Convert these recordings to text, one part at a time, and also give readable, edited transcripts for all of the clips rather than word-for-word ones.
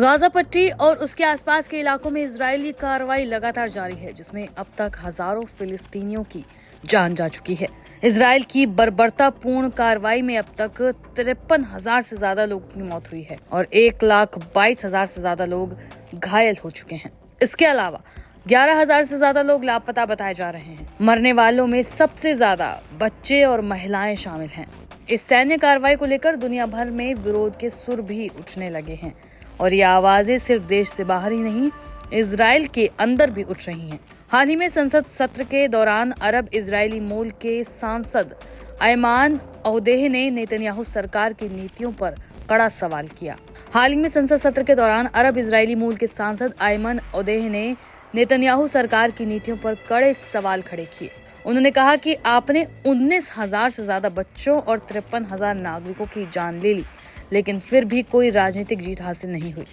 Gaza पट्टी और उसके आसपास के इलाकों में इजरायली कार्रवाई लगातार जारी है, जिसमें अब तक हजारों फिलिस्तीनियों की जान जा चुकी है। इजरायल की बर्बरतापूर्ण कार्रवाई में अब तक 53,000 से ज्यादा लोगों की मौत हुई है और 1,22,000 से ज्यादा लोग घायल हो चुके हैं। इसके अलावा 11,000 से ज्यादा लोग लापता बताए जा रहे हैं। मरने वालों में सबसे ज्यादा बच्चे और महिलाएं शामिल हैं। इस सैन्य कार्रवाई को लेकर दुनिया भर में विरोध के सुर भी उठने लगे हैं और ये आवाजें सिर्फ देश से बाहर ही नहीं, इजराइल के अंदर भी उठ रही हैं। हाल ही में संसद सत्र के दौरान अरब इजरायली मूल के सांसद अयमान ओदेह ने नेतन्याहू सरकार की नीतियों पर कड़ा सवाल किया। हाल ही में संसद सत्र के दौरान अरब इजरायली मूल के सांसद अयमान ओदेह ने नेतन्याहू सरकार की नीतियों पर कड़े सवाल खड़े किए। उन्होंने कहा कि आपने 19,000 से ज्यादा बच्चों और 53,000 नागरिकों की जान ले ली, लेकिन फिर भी कोई राजनीतिक जीत हासिल नहीं हुई।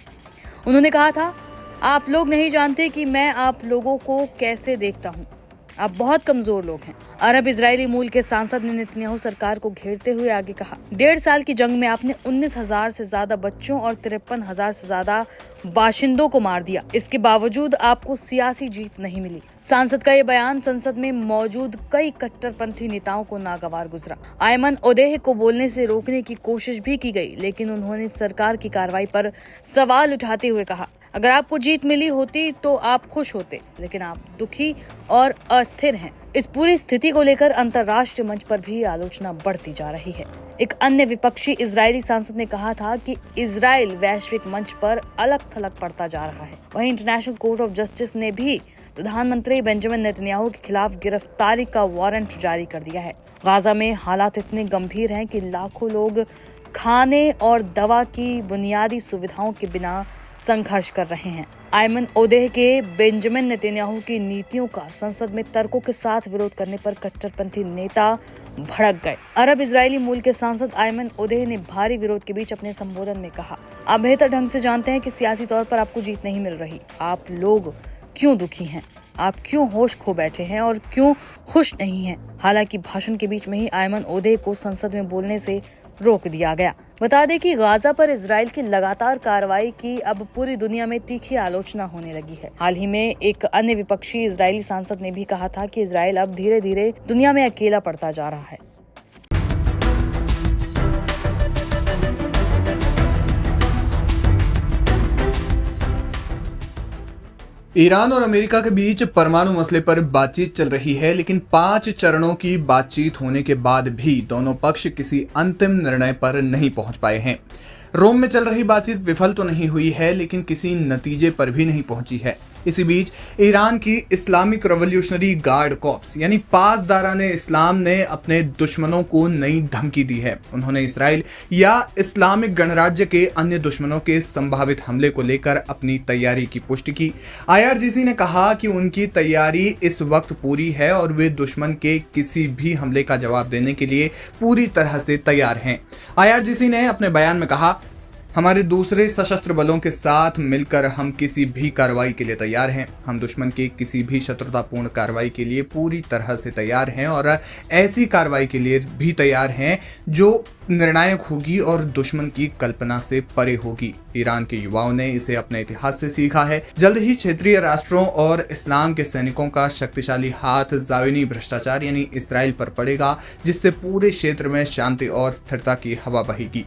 उन्होंने कहा था, आप लोग नहीं जानते कि मैं आप लोगों को कैसे देखता हूँ। आप बहुत कमजोर लोग हैं। अरब इजरायली मूल के सांसद ने नेतन्याहू सरकार को घेरते हुए आगे कहा, 1.5 साल की जंग में आपने 19,000 से ज्यादा बच्चों और 53,000 से ज्यादा बाशिंदों को मार दिया। इसके बावजूद आपको सियासी जीत नहीं मिली। सांसद का ये बयान संसद में मौजूद कई कट्टरपंथी नेताओं को नागवार गुजरा। अयमान ओदेह को बोलने से रोकने की कोशिश भी की गई, लेकिन उन्होंने सरकार की कार्रवाई पर सवाल उठाते हुए कहा, अगर आपको जीत मिली होती तो आप खुश होते, लेकिन आप दुखी और अस्थिर हैं। इस पूरी स्थिति को लेकर अंतर्राष्ट्रीय मंच पर भी आलोचना बढ़ती जा रही है। एक अन्य विपक्षी इजरायली सांसद ने कहा था कि इजराइल वैश्विक मंच पर अलग थलग पड़ता जा रहा है। वहीं इंटरनेशनल कोर्ट ऑफ जस्टिस ने भी प्रधानमंत्री बेंजामिन नेतन्याहू के खिलाफ गिरफ्तारी का वारंट जारी कर दिया है। गाजा में हालात इतने गंभीर हैं कि लाखों लोग खाने और दवा की बुनियादी सुविधाओं के बिना संघर्ष कर रहे हैं। अयमान ओदेह के बेंजामिन नेतन्याहू की नीतियों का संसद में तर्कों के साथ विरोध करने पर कट्टरपंथी नेता भड़क गए। अरब इजरायली मूल के सांसद अयमान ओदेह ने भारी विरोध के बीच अपने संबोधन में कहा, आप बेहतर ढंग से जानते हैं कि सियासी तौर पर आपको जीत नहीं मिल रही। आप लोग क्यों दुखी हैं? आप क्यों होश खो बैठे हैं और क्यों खुश नहीं हैं? हालांकि भाषण के बीच में ही अयमान ओदेह को संसद में बोलने से रोक दिया गया। बता दें कि गाजा पर इजराइल की लगातार कार्रवाई की अब पूरी दुनिया में तीखी आलोचना होने लगी है। हाल ही में एक अन्य विपक्षी इजरायली सांसद ने भी कहा था कि इजराइल अब धीरे धीरे दुनिया में अकेला पड़ता जा रहा है। ईरान और अमेरिका के बीच परमाणु मसले पर बातचीत चल रही है, लेकिन 5 चरणों की बातचीत होने के बाद भी दोनों पक्ष किसी अंतिम निर्णय पर नहीं पहुंच पाए हैं। रोम में चल रही बातचीत विफल तो नहीं हुई है, लेकिन किसी नतीजे पर भी नहीं पहुंची है। इसी बीच ईरान की इस्लामिक रेवोल्यूशनरी गार्ड कॉर्प्स यानी पासदारान इस्लाम ने अपने दुश्मनों को नई धमकी दी है। उन्होंने इसराइल या इस्लामिक गणराज्य के अन्य दुश्मनों के संभावित हमले को लेकर अपनी तैयारी की पुष्टि की। IRGC ने कहा कि उनकी तैयारी इस वक्त पूरी है और वे दुश्मन के किसी भी हमले का जवाब देने के लिए पूरी तरह से तैयार हैं। IRGC ने अपने बयान में कहा, हमारे दूसरे सशस्त्र बलों के साथ मिलकर हम किसी भी कार्रवाई के लिए तैयार हैं। हम दुश्मन के किसी भी शत्रुतापूर्ण कार्रवाई के लिए पूरी तरह से तैयार हैं और ऐसी कार्रवाई के लिए भी तैयार हैं जो निर्णायक होगी और दुश्मन की कल्पना से परे होगी। ईरान के युवाओं ने इसे अपने इतिहास से सीखा है। जल्द ही क्षेत्रीय राष्ट्रों और इस्लाम के सैनिकों का शक्तिशाली हाथ ज़ाविनी भ्रष्टाचार यानी इसराइल पर पड़ेगा, जिससे पूरे क्षेत्र में शांति और स्थिरता की हवा बहेगी।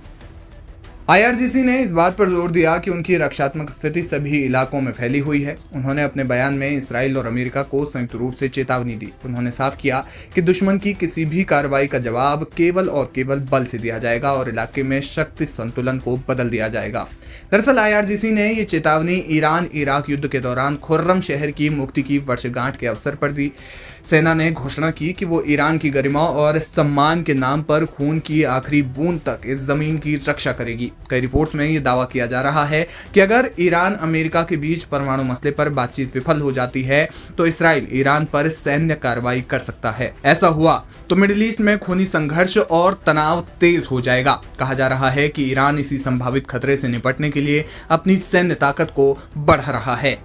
IRGC ने इस बात पर जोर दिया कि उनकी रक्षात्मक स्थिति सभी इलाकों में फैली हुई है। उन्होंने अपने बयान में इसराइल और अमेरिका को संयुक्त रूप से चेतावनी दी। उन्होंने साफ किया कि दुश्मन की किसी भी कार्रवाई का जवाब केवल और केवल बल से दिया जाएगा और इलाके में शक्ति संतुलन को बदल दिया जाएगा। दरअसल IRGC ने ये चेतावनी ईरान इराक युद्ध के दौरान खुर्रम शहर की मुक्ति की वर्षगांठ के अवसर पर दी। सेना ने घोषणा की कि वो ईरान की गरिमा और सम्मान के नाम पर खून की आखिरी बूंद तक इस जमीन की रक्षा करेगी। कई रिपोर्ट्स में ये दावा किया जा रहा है कि अगर ईरान अमेरिका के बीच परमाणु मसले पर बातचीत विफल हो जाती है तो इसराइल ईरान पर सैन्य कार्रवाई कर सकता है। ऐसा हुआ तो मिडिल ईस्ट में खूनी संघर्ष और तनाव तेज हो जाएगा। कहा जा रहा है कि ईरान इसी संभावित खतरे से निपटने के लिए अपनी सैन्य ताकत को बढ़ा रहा है।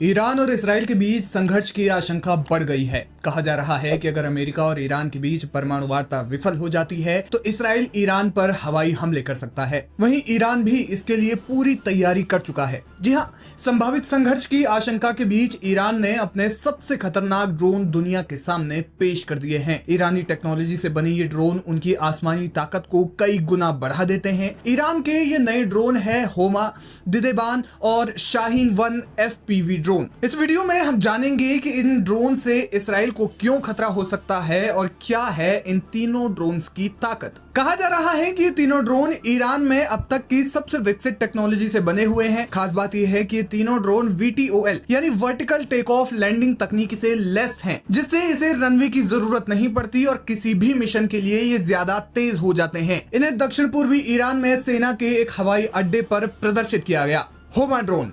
ईरान और इसराइल के बीच संघर्ष की आशंका बढ़ गई है। कहा जा रहा है कि अगर अमेरिका और ईरान के बीच परमाणु वार्ता विफल हो जाती है तो इसराइल ईरान पर हवाई हमले कर सकता है। वहीं ईरान भी इसके लिए पूरी तैयारी कर चुका है। जी हां, संभावित संघर्ष की आशंका के बीच ईरान ने अपने सबसे खतरनाक ड्रोन दुनिया के सामने पेश कर दिए हैं। ईरानी टेक्नोलॉजी से बने ये ड्रोन उनकी आसमानी ताकत को कई गुना बढ़ा देते हैं। ईरान के ये नए ड्रोन है होमा, दिदेबान और शाहीन-1 FPV ड्रोन। इस वीडियो में हम जानेंगे कि इन ड्रोन से इसराइल को क्यों खतरा हो सकता है और क्या है इन तीनों ड्रोन्स की ताकत। कहा जा रहा है कि ये तीनों ड्रोन ईरान में अब तक की सबसे विकसित टेक्नोलॉजी से बने हुए हैं। खास बात यह है कि ये तीनों ड्रोन VTOL यानी वर्टिकल टेक ऑफ लैंडिंग तकनीक से लेस हैं, जिससे इसे रनवे की जरूरत नहीं पड़ती और किसी भी मिशन के लिए ये ज्यादा तेज हो जाते हैं। इन्हें दक्षिण पूर्वी ईरान में सेना के एक हवाई अड्डे पर प्रदर्शित किया गया। होमा ड्रोन,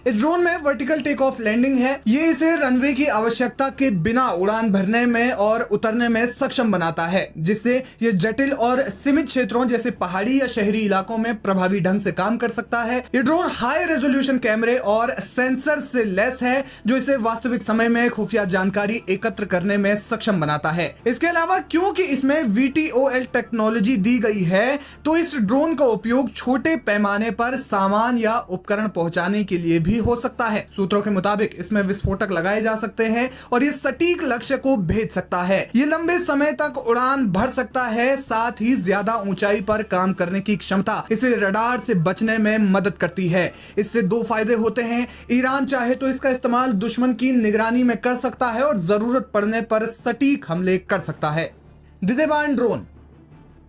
इस ड्रोन में वर्टिकल टेक ऑफ लैंडिंग है। ये इसे रनवे की आवश्यकता के बिना उड़ान भरने में और उतरने में सक्षम बनाता है, जिससे ये जटिल और सीमित क्षेत्रों जैसे पहाड़ी या शहरी इलाकों में प्रभावी ढंग से काम कर सकता है। ये ड्रोन हाई रेजोल्यूशन कैमरे और सेंसर से लैस है, जो इसे वास्तविक समय में खुफिया जानकारी एकत्र करने में सक्षम बनाता है। इसके अलावा क्योंकि इसमें VTOL टेक्नोलॉजी दी गई है, तो इस ड्रोन का उपयोग छोटे पैमाने पर सामान या उपकरण पहुंचाने के लिए भी हो सकता है। सूत्रों के मुताबिक इसमें विस्फोटक लगाए जा सकते हैं और ये सटीक लक्ष्य को भेज सकता है। ये लंबे समय तक उड़ान भर सकता है, साथ ही ज्यादा ऊंचाई पर काम करने की क्षमता इसे रडार से बचने में मदद करती है। इससे दो फायदे होते हैं। ईरान चाहे तो इसका इस्तेमाल दुश्मन की निगरानी में कर सकता है और जरूरत पड़ने पर सटीक हमले कर सकता है। दिदेबान ड्रोन,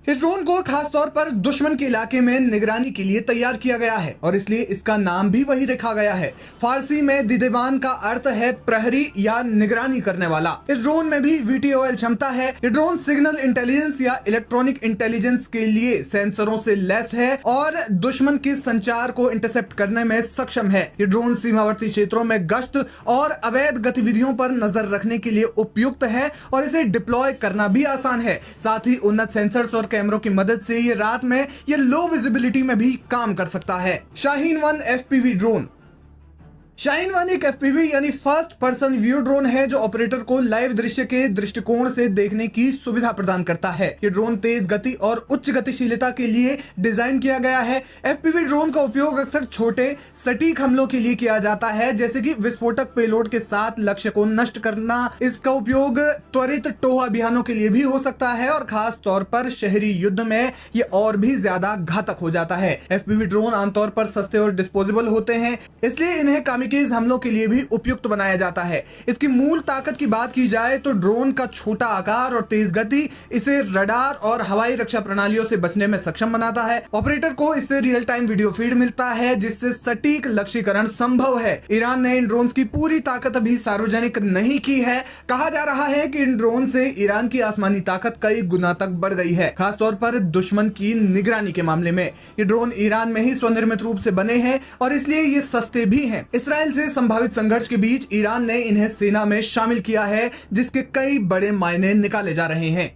इस ड्रोन को खास तौर पर दुश्मन के इलाके में निगरानी के लिए तैयार किया गया है और इसलिए इसका नाम भी वही रखा गया है। फारसी में दिदेबान का अर्थ है प्रहरी या निगरानी करने वाला। इस ड्रोन में भी VTOL क्षमता है। ये ड्रोन सिग्नल इंटेलिजेंस या इलेक्ट्रॉनिक इंटेलिजेंस के लिए सेंसरों से लैस है और दुश्मन के संचार को इंटरसेप्ट करने में सक्षम है। ये ड्रोन सीमावर्ती क्षेत्रों में गश्त और अवैध गतिविधियों पर नजर रखने के लिए उपयुक्त है और इसे डिप्लॉय करना भी आसान है। साथ ही उन्नत सेंसर्स और कैमरों की मदद से ये रात में या लो विजिबिलिटी में भी काम कर सकता है। शाहीन-1 FPV ड्रोन, शाहीन-1 एक FPV यानी फर्स्ट पर्सन व्यू ड्रोन है जो ऑपरेटर को लाइव दृश्य के दृष्टिकोण से देखने की सुविधा प्रदान करता है। ये ड्रोन तेज गति और उच्च गतिशीलता के लिए डिजाइन किया गया है। FPV ड्रोन का उपयोग अक्सर छोटे सटीक हमलों के लिए किया जाता है, जैसे कि विस्फोटक पेलोड के साथ लक्ष्य को नष्ट करना। इसका उपयोग त्वरित टोह अभियानों के लिए भी हो सकता है और खास तौर पर शहरी युद्ध में ये और भी ज्यादा घातक हो जाता है। FPV ड्रोन आमतौर पर सस्ते और डिस्पोजेबल होते हैं, इसलिए इन्हें कामिकेज हमलों के लिए भी उपयुक्त बनाया जाता है। इसकी मूल ताकत की बात की जाए तो ड्रोन का छोटा आकार और तेज गति इसे रडार और हवाई रक्षा प्रणालियों से बचने में सक्षम बनाता है। ऑपरेटर को इससे रियल टाइम वीडियो फीड मिलता है, जिससे सटीक लक्ष्यीकरण संभव है। ईरान ने इन ड्रोन्स की पूरी ताकत अभी सार्वजनिक नहीं की है। कहा जा रहा है कि इन ड्रोन से ईरान की आसमानी ताकत कई गुना तक बढ़ गई है, खासतौर पर दुश्मन की निगरानी के मामले में। ये ड्रोन ईरान में ही स्वनिर्मित रूप से बने हैं और इसलिए ये सस्ते भी हैं। इसराइल से संभावित संघर्ष के बीच ईरान ने इन्हें सेना में शामिल किया है, जिसके कई बड़े मायने निकाले जा रहे हैं।